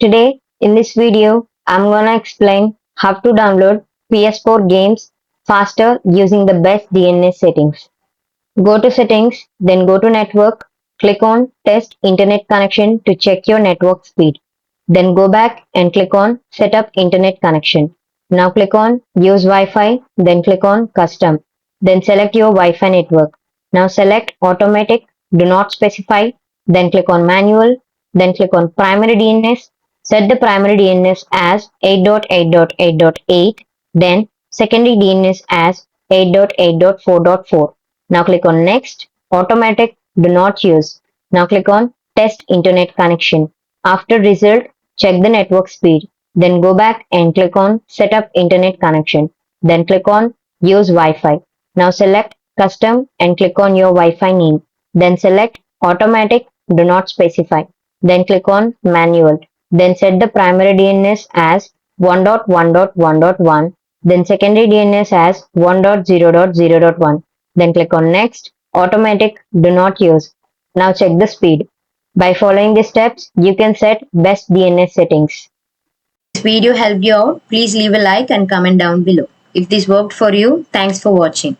Today, in this video, I'm gonna explain how to download PS4 games faster using the best DNS settings. Go to settings, then go to network, click on test internet connection to check your network speed. Then go back and click on set up internet connection. Now click on use Wi-Fi, then click on custom. Then select your Wi-Fi network. Now select automatic, do not specify, then click on manual, then click on primary DNS. Set the primary DNS as 8.8.8.8, then secondary DNS as 8.8.4.4. Now click on next, automatic, do not use. Now click on test internet connection. After result, check the network speed. Then go back and click on set up internet connection. Then click on use Wi-Fi. Now select custom and click on your Wi-Fi name. Then select automatic, do not specify. Then click on manual. Then set the primary DNS as 1.1.1.1. Then secondary DNS as 1.0.0.1. Then click on next, automatic, do not use. Now check the speed. By following these steps, you can set best DNS settings. This video helped you out, please leave a like and comment down below. If this worked for you, thanks for watching.